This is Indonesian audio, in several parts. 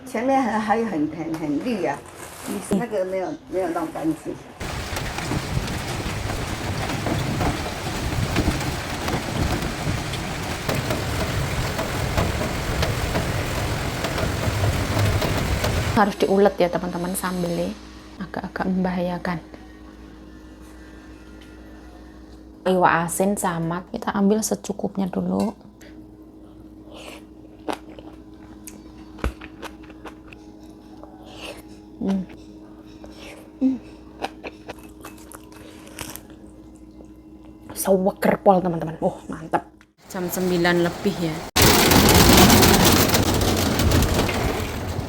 前面还有很绿啊，你那个没有弄干净。Harus diulet ya teman-teman, sambelnya agak-agak membahayakan. Iwak asin sama kita ambil secukupnya dulu. Seger pol teman-teman. Mantap. Jam 9 lebih ya.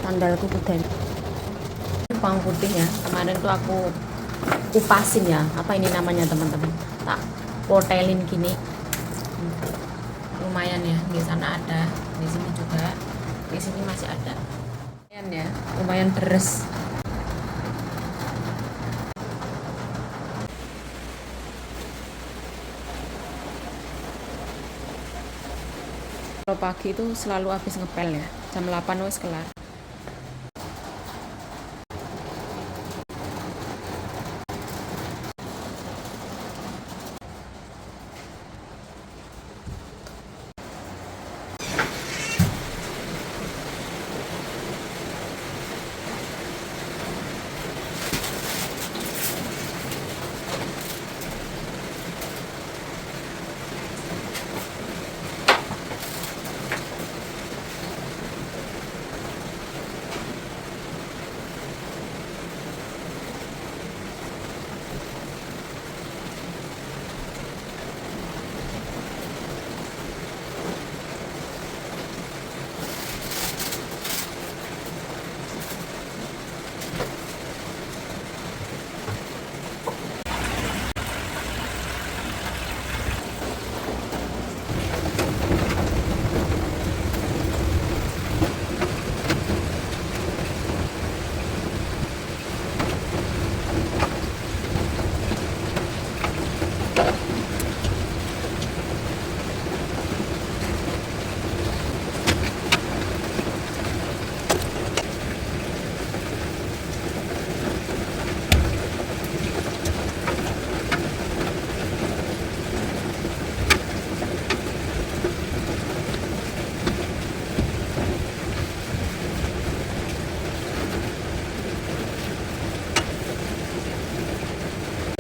Sandalku udah. Bawang putih ya. Kemarin tuh aku kupasin ya. Apa ini namanya teman-teman? Tak potelin gini. Lumayan ya. Di sana ada, di sini juga. Di sini masih ada. Lumayan ya. Lumayan deres. Kalau pagi itu selalu habis ngepel ya. Jam 8 wes kelar.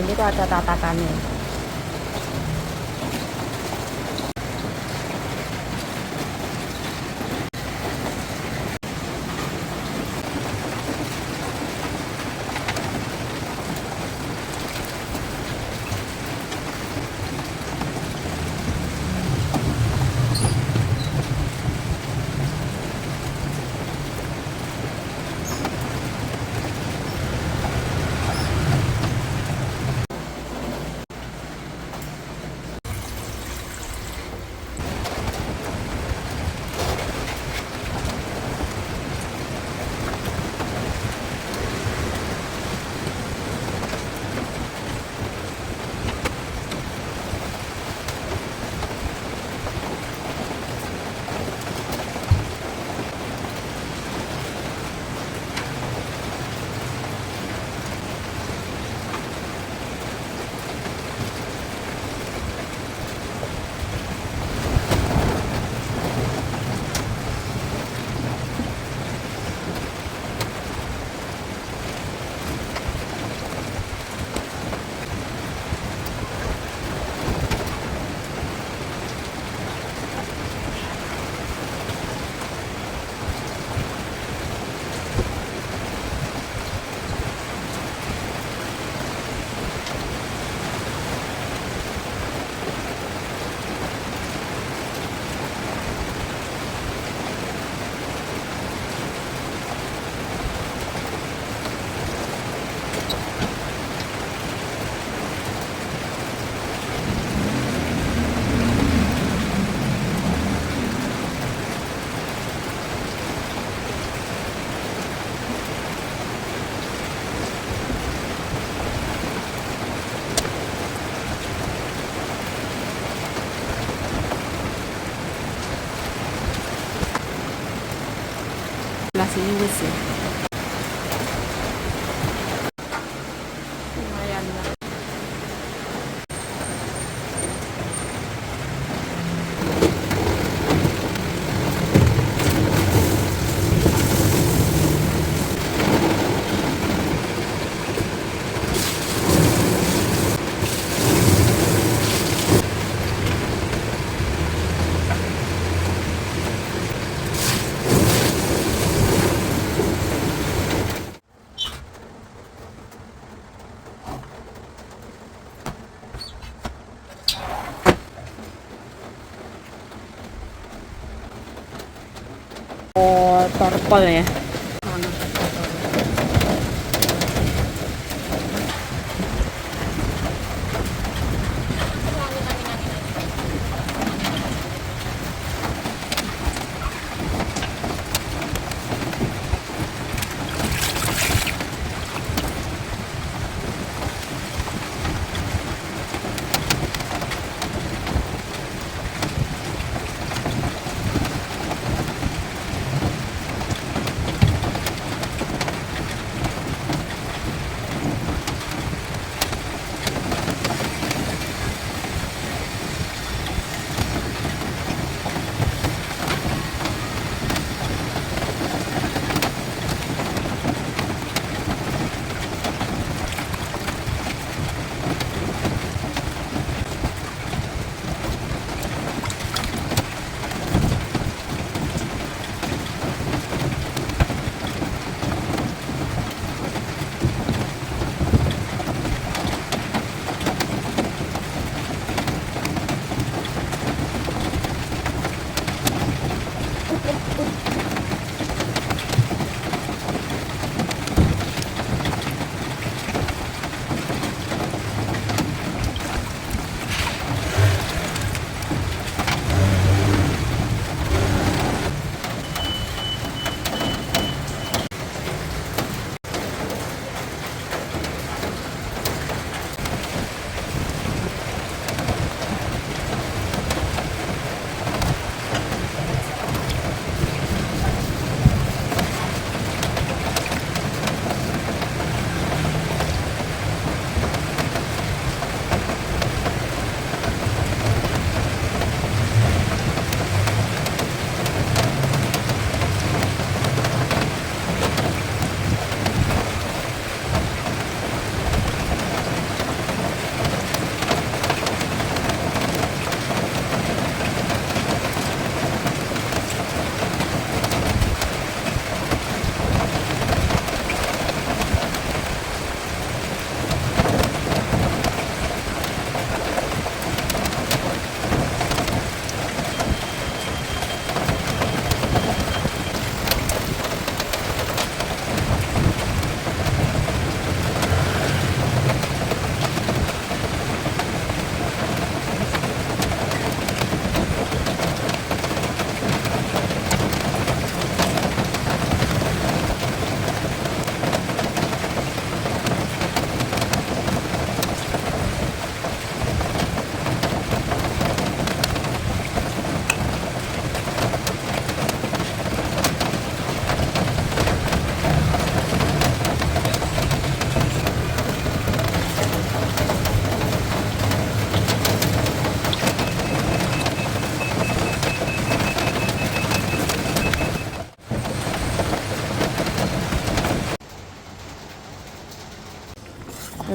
Ini tuh ada tatakannya. sebelah sini wis ya. Lumayan lah. Oh, torpol ya.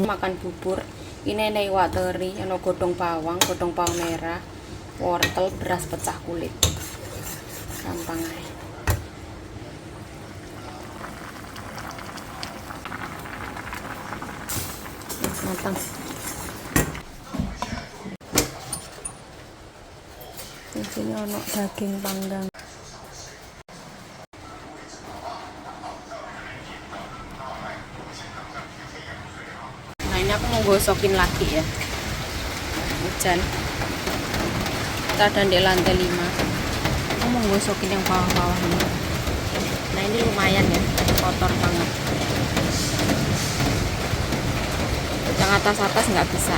Makan bubur ini ada iwak teri, ada godong bawang merah, wortel, beras pecah kulit. Gampang aja. Matang. Di sini ada daging panggang. Ini aku mau gosokin lagi ya, hujan. Kita ada di lantai 5. Aku mau gosokin yang bawah-bawah ini. Nah ini lumayan ya, kotor banget. Yang atas-atas nggak bisa.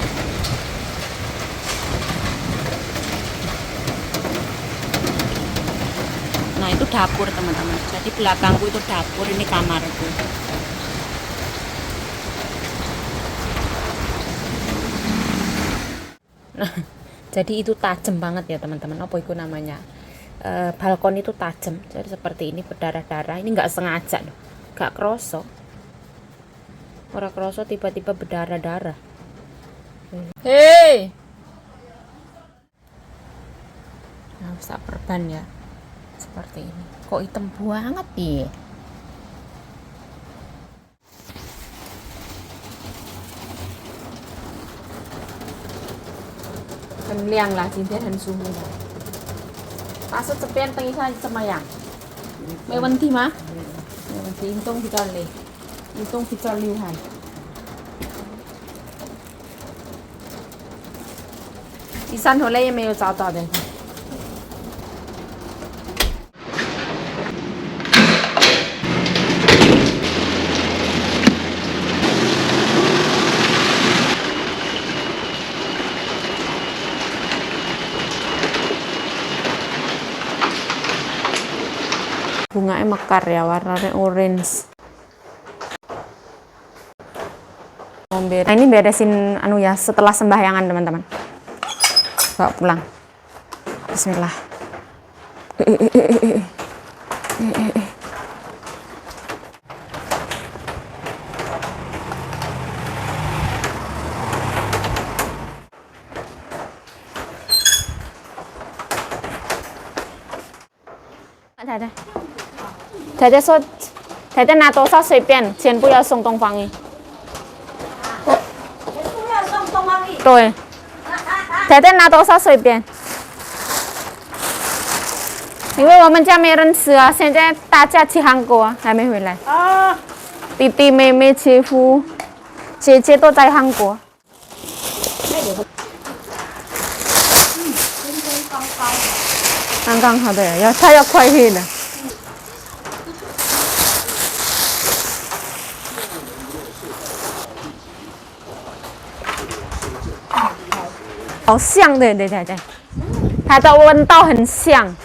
Nah, itu dapur, teman-teman. Jadi belakangku itu dapur, ini kamarku. Nah, jadi itu tajam banget ya, teman-teman. Apa itu namanya? Balkon itu tajam. Jadi seperti ini berdarah-darah. Ini nggak sengaja loh. Nggak kroso. Orang kroso tiba-tiba berdarah-darah. Hei! Nah, bisa perban ya. Seperti ini. Kok hitam banget ya? Kan liang lah, cinta dan suhu lah. Pasut sepian tengisah semayang. May wanti ma? May wanti. Intong bicarli. Intong bicarliuhan. Isan hồi lấy may找到的。Bunganya mekar ya, warnanya orange. Nah, ini beresin anu ya setelah sembahyangan, teman-teman. Bawa pulang. Bismillah. Ada. 姐姐说，姐姐拿多少随便，钱不要送东方一。不要送东方玉。对，姐姐拿多少随便。因为我们家没人吃啊，现在大家去韩国啊，还没回来。啊。弟弟、妹妹、姐夫、姐姐都在韩国。刚刚好的，它要快黑了。好香的，对对对，它的味道很香，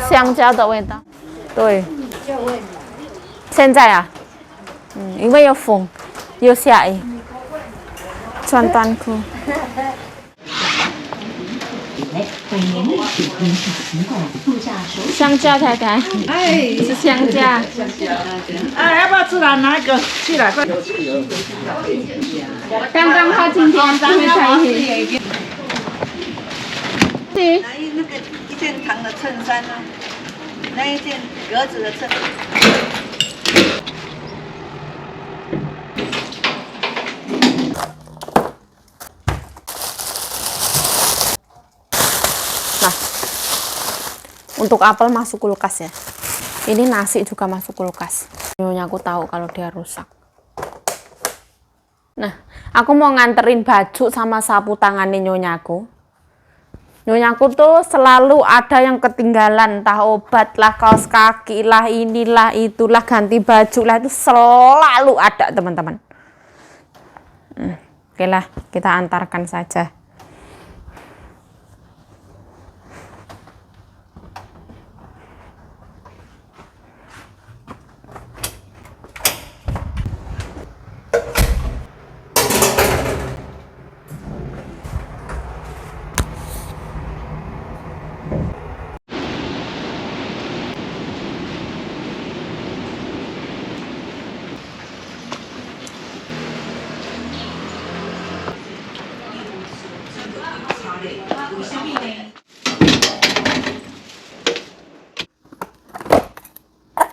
香蕉的味道。对，现在啊，因为有风，又下雨，穿短裤。香蕉太太，哎，是香蕉。哎，要不要吃哪拿一个？去了，快！刚刚好今天才会开黑。对。拿那个一件长的衬衫呢，那一件格子的衬。Nah, untuk apel masuk kulkas ya. Ini nasi juga masuk kulkas. Nyonya aku tahu kalau dia rusak. Nah, aku mau nganterin baju sama sapu tangannya nyonyaku. Nyonyaku tuh selalu ada yang ketinggalan, entah obat lah, kaos kaki lah, inilah, itulah, ganti baju lah, itu selalu ada, teman-teman. Oke lah, kita antarkan saja.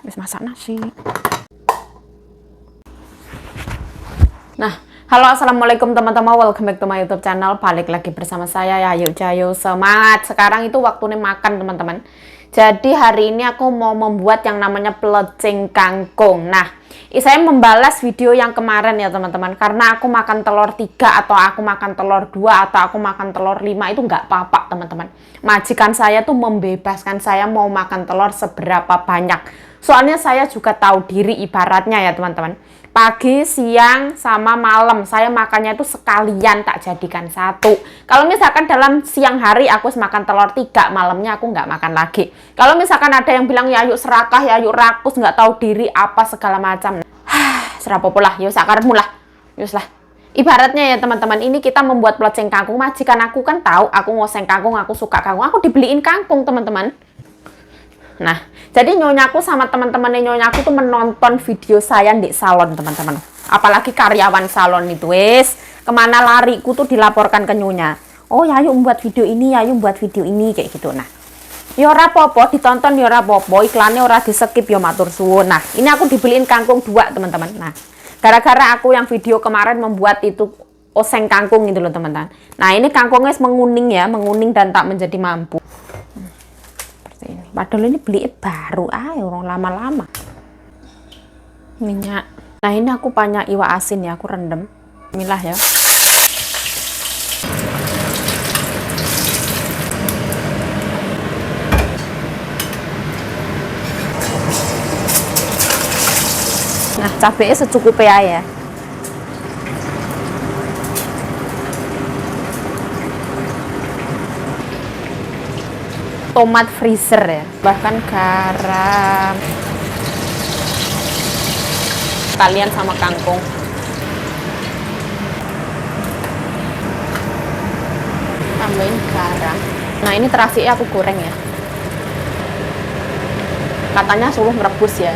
Habis masak nasi. Nah, halo assalamualaikum teman-teman, welcome back to my YouTube channel. Balik lagi bersama saya Yayu Jayo. Semangat, sekarang itu waktunya makan teman-teman. Jadi hari ini aku mau membuat yang namanya pelecing kangkung. Nah, saya membalas video yang kemarin ya teman-teman, karena aku makan telur 3 atau aku makan telur 2 atau aku makan telur 5 itu nggak apa-apa teman-teman. Majikan saya tuh membebaskan saya mau makan telur seberapa banyak. Soalnya saya juga tahu diri ibaratnya ya teman-teman. Pagi, siang, sama malam saya makannya itu sekalian tak jadikan satu. Kalau misalkan dalam siang hari aku makan telur 3, malamnya aku nggak makan lagi. Kalau misalkan ada yang bilang ya yuk serakah, ya yuk rakus, nggak tahu diri apa segala macam. Serapopo lah, yuk sakarmu lah. Yus lah. Ibaratnya ya teman-teman, ini kita membuat plecing kangkung. Majikan aku kan tahu aku ngoseng kangkung, aku suka kangkung, aku dibeliin kangkung teman-teman. Nah, jadi nyonyaku sama teman-temannya nyonyaku tuh menonton video saya di salon teman-teman. Apalagi karyawan salon itu, wes kemana lariku tuh dilaporkan ke nyonya. Oh ya, yuk buat video ini, ya yuk buat video ini kayak gitu. Nah, ya ora apa-apa, ditonton ya ora apa-apa, iklannya ora di-skip ya matur suwun. Nah, ini aku dibeliin kangkung 2 teman-teman. Nah, gara-gara aku yang video kemarin membuat itu oseng kangkung gitu loh teman-teman. Nah, ini kangkungnya menguning ya, menguning dan tak menjadi mampu. Padahal ini beli baru orang lama-lama. Minyak. Nah, ini aku banyak iwak asin ya, aku rendem. Bismillah ya. Nah, cabenya secukupnya ya. Tomat freezer ya, bahkan garam, kalian sama kangkung. Tambahin garam. Nah, ini terasinya aku goreng ya. Katanya suruh merebus ya,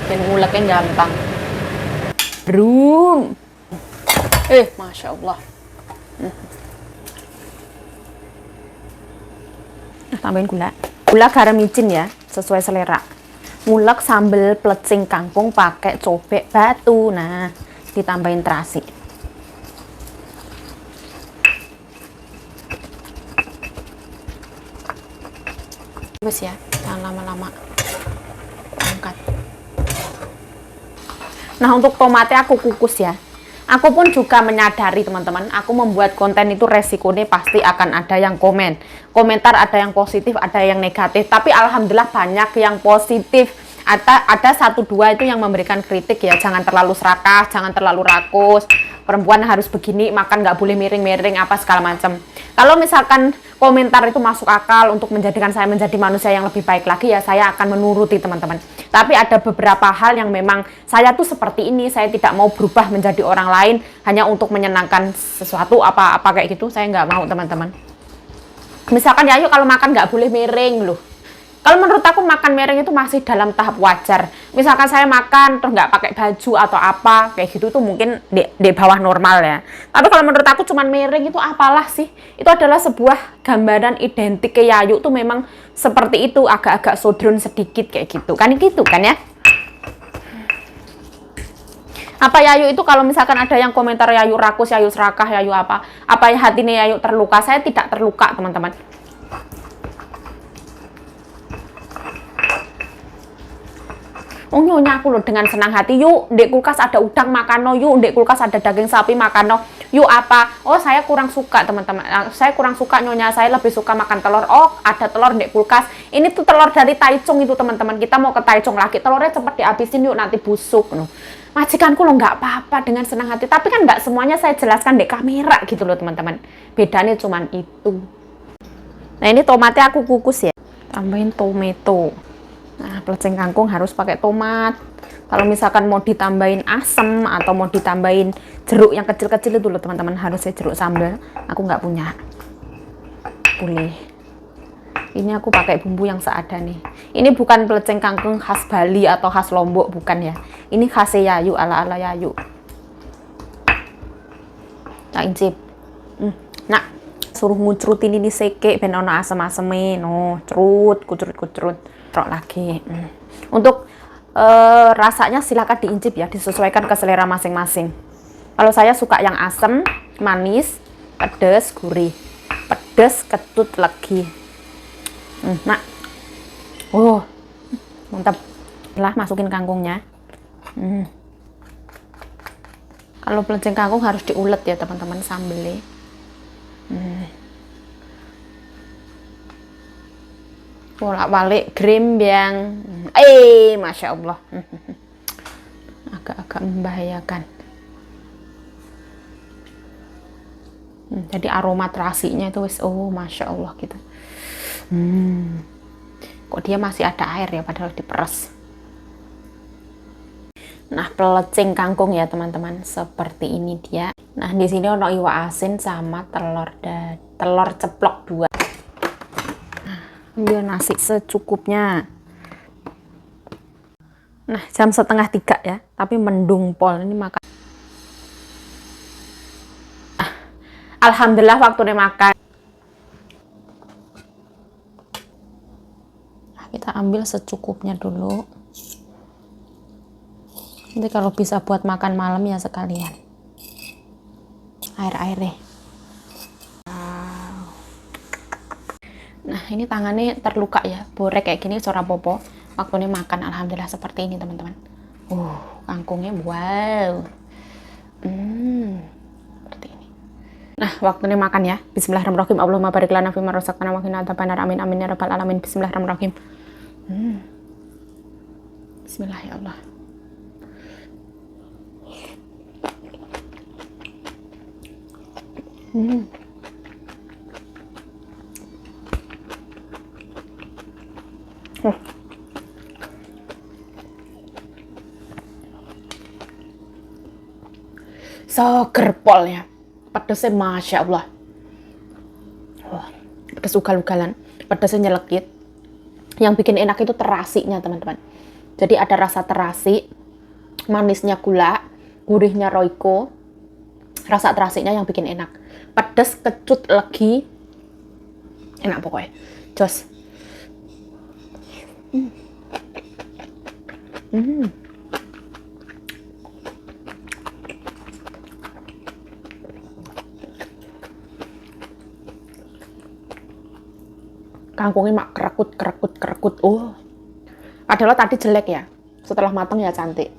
dan nguleknya gampang. Brum. Masya Allah. Tambahin gula garam micin ya, sesuai selera. Ngulek sambal plecing kangkung pakai cobek batu. Nah, ditambahin terasi. Bes ya, jangan lama-lama. Angkat. Nah, untuk tomatnya aku kukus ya. Aku pun juga menyadari teman-teman, aku membuat konten itu resikonya pasti akan ada yang komentar, ada yang positif, ada yang negatif. Tapi alhamdulillah banyak yang positif. Ada 1-2 itu yang memberikan kritik ya, jangan terlalu serakah, jangan terlalu rakus. Perempuan harus begini, makan nggak boleh miring-miring apa segala macam. Kalau misalkan komentar itu masuk akal untuk menjadikan saya menjadi manusia yang lebih baik lagi ya, saya akan menuruti teman-teman. Tapi ada beberapa hal yang memang saya tuh seperti ini, saya tidak mau berubah menjadi orang lain hanya untuk menyenangkan sesuatu apa-apa kayak gitu, saya nggak mau teman-teman. Misalkan ya yuk kalau makan nggak boleh miring loh. Kalau menurut aku makan miring itu masih dalam tahap wajar. Misalkan saya makan terus nggak pakai baju atau apa kayak gitu tuh mungkin di bawah normal ya. Tapi kalau menurut aku cuman miring itu apalah sih? Itu adalah sebuah gambaran identik ke Yayu tuh memang seperti itu, agak-agak sodron sedikit kayak gitu. Kan gitu kan ya? Apa Yayu itu kalau misalkan ada yang komentar Yayu rakus, Yayu serakah, Yayu apa ya hatinya Yayu terluka? Saya tidak terluka teman-teman. Oh nyonya aku loh dengan senang hati, yuk dek kulkas ada udang makan no, yuk dek kulkas ada daging sapi makan no, yuk apa? Oh saya kurang suka teman-teman, saya kurang suka nyonya, saya lebih suka makan telur. Oh ada telur dek kulkas, ini tuh telur dari Taichung itu teman-teman, kita mau ke Taichung lagi, telurnya cepet dihabisin yuk nanti busuk no. Majikanku loh nggak apa-apa dengan senang hati, tapi kan nggak semuanya saya jelaskan dek kamera gitu loh teman-teman, bedanya cuman itu. Nah ini tomatnya aku kukus ya, tambahin tomato. Nah, plecing kangkung harus pakai tomat. Kalau misalkan mau ditambahin asem atau mau ditambahin jeruk yang kecil-kecil itu loh teman-teman, harusnya jeruk sambal. Aku nggak punya. Boleh. Ini aku pakai bumbu yang seadanya nih. Ini bukan plecing kangkung khas Bali atau khas Lombok, bukan ya. Ini khas Yayu, ala-ala Yayu. Tak incip. Nah, suruh ngucrutin ini seke ben ono asem-aseme no, kucrut. Trok lagi. Untuk rasanya silakan diincip ya, disesuaikan ke selera masing-masing. Kalau saya suka yang asam, manis, pedas, gurih. Pedas, ketut, legi. Nah. Mantap. Lah masukin kangkungnya. Kalau plecing kangkung harus diulet ya teman-teman sambelnya. bolak-balik grembang. Masya Allah. Agak-agak membahayakan. Jadi aroma terasinya itu wis, Masya Allah gitu. Kok dia masih ada air ya, padahal diperes. Nah, pelecing kangkung ya teman-teman, seperti ini dia. Nah, di sini ono iwak asin sama telur ceplok 2. Nah, ambil nasi secukupnya. Nah, jam 2:30 ya, tapi mendung pol ini makan. Alhamdulillah waktunya makan. Nah, kita ambil secukupnya dulu. Nanti kalau bisa buat makan malam ya sekalian. Air-airnya. Wow. Nah, ini tangannya terluka ya, borek kayak gini, sora popo. Waktunya makan, alhamdulillah seperti ini teman-teman. Kangkungnya wow. Seperti ini. Nah, waktunya makan ya. Bismillahirrahmanirrahim. Allahumma barik lana fima razaqtana wa qina adzabannar. Amin amin ya rabbal alamin. Bismillahirrahmanirrahim. Bismillah ya Allah. Seger pol ya, pedesnya Masya Allah. Pedes ugal-ugalan, pedesnya nyelekit. Yang bikin enak itu terasinya teman-teman. Jadi ada rasa terasi, manisnya gula, gurihnya roiko, rasa terasinya yang bikin enak. Pedes, kecut, legi, enak pokoknya. Jos. Kangkungnya mak kerekut. Padahal tadi jelek ya. Setelah matang ya cantik.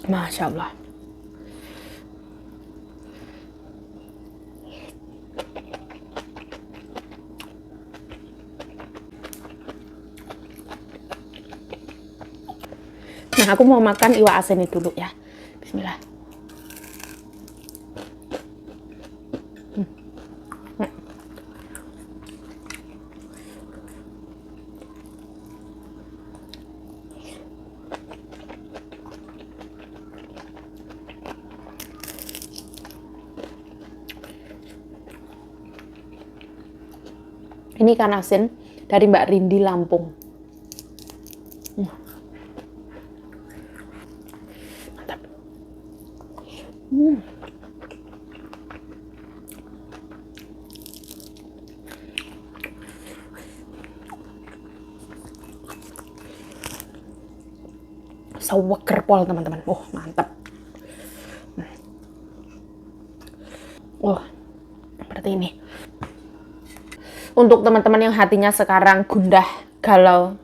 Masya Allah. Nah, aku mau makan iwak asin ini dulu ya. Bismillah. Ini ikan asin dari Mbak Rindi Lampung. Mantap. Seger pol teman-teman. Mantap. Seperti ini. Untuk teman-teman yang hatinya sekarang gundah, galau,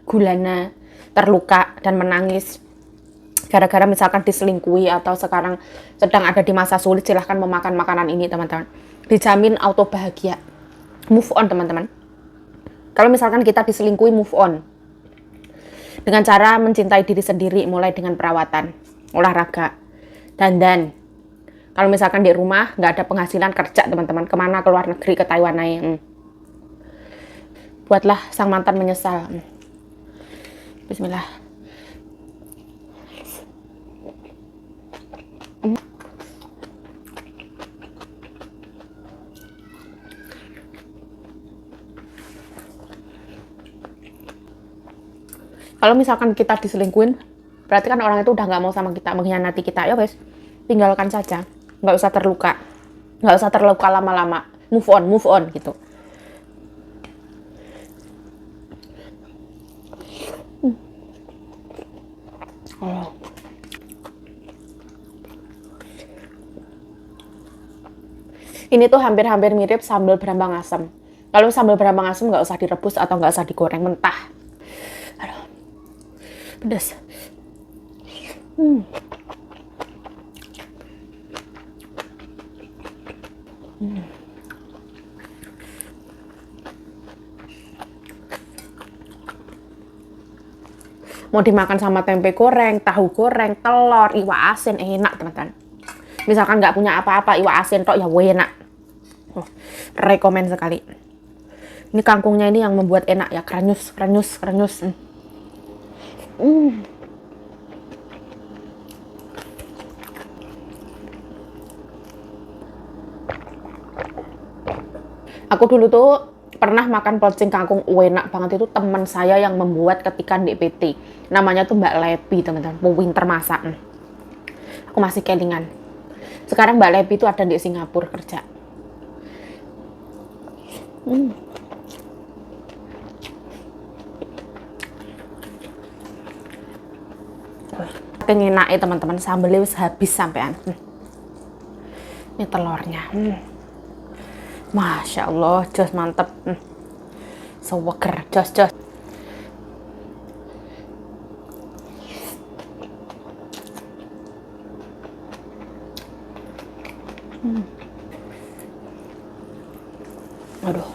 gulana, terluka, dan menangis gara-gara misalkan diselingkuhi atau sekarang sedang ada di masa sulit, silahkan memakan makanan ini teman-teman. Dijamin auto bahagia. Move on teman-teman. Kalau misalkan kita diselingkuhi, move on. Dengan cara mencintai diri sendiri, mulai dengan perawatan, olahraga, dandan. Kalau misalkan di rumah nggak ada penghasilan, kerja teman-teman. Kemana? Ke luar negeri, ke Taiwan aja. Buatlah sang mantan menyesal. Bismillah. Kalau misalkan kita diselingkuhin, berarti kan orang itu udah nggak mau sama kita, mengkhianati kita. Ya guys, tinggalkan saja. Nggak usah terluka. Nggak usah terluka lama-lama. Move on gitu. Ini tuh hampir-hampir mirip sambal brambang asam. Kalau sambal brambang asam nggak usah direbus atau nggak usah digoreng mentah. Aduh, pedas. Mau dimakan sama tempe goreng, tahu goreng, telur, iwak asin, enak teman-teman. Misalkan nggak punya apa-apa, iwak asin tok ya enak. Rekomen sekali. Ini kangkungnya ini yang membuat enak ya, krenyus, krenyus, krenyus. Aku dulu tuh pernah makan plecing kangkung enak banget, itu teman saya yang membuat ketika di PT. Namanya tuh Mbak Lepi teman-teman, winter masak. Aku masih kelingan. Sekarang Mbak Lepi itu ada di Singapura kerja. Saking enaknya teman-teman, sambelnya wis habis sampean. Ini telurnya. Masya Allah, jos mantep. Seweger, jos. Aduh.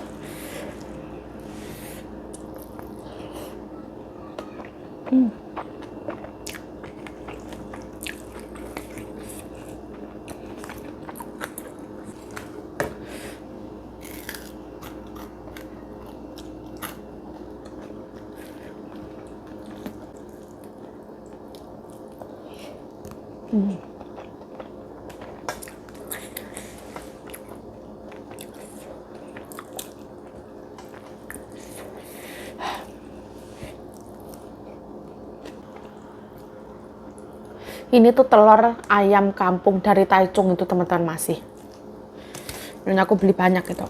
Ini tuh telur ayam kampung dari Taichung itu teman-teman masih. Dan aku beli banyak itu.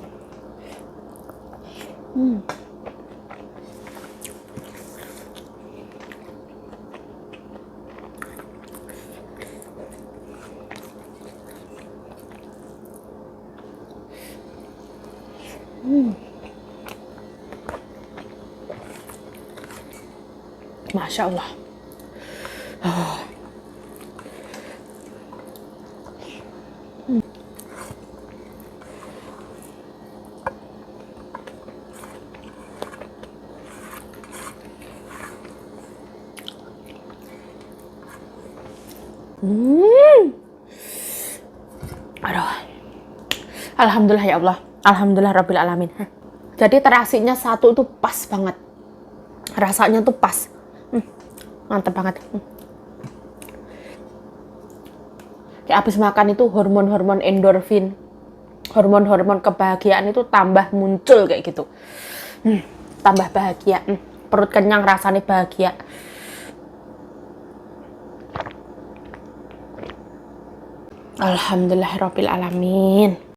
Masya Allah. Aduh. Alhamdulillah ya Allah. Alhamdulillah Rabbil Alamin. Jadi terasinya satu itu pas banget. Rasanya tuh pas. Mantep banget. Kayak habis makan itu hormon-hormon endorfin, hormon-hormon kebahagiaan itu tambah muncul kayak gitu. Tambah bahagia. Perut kenyang, rasanya bahagia. Alhamdulillah Rabbil Alamin.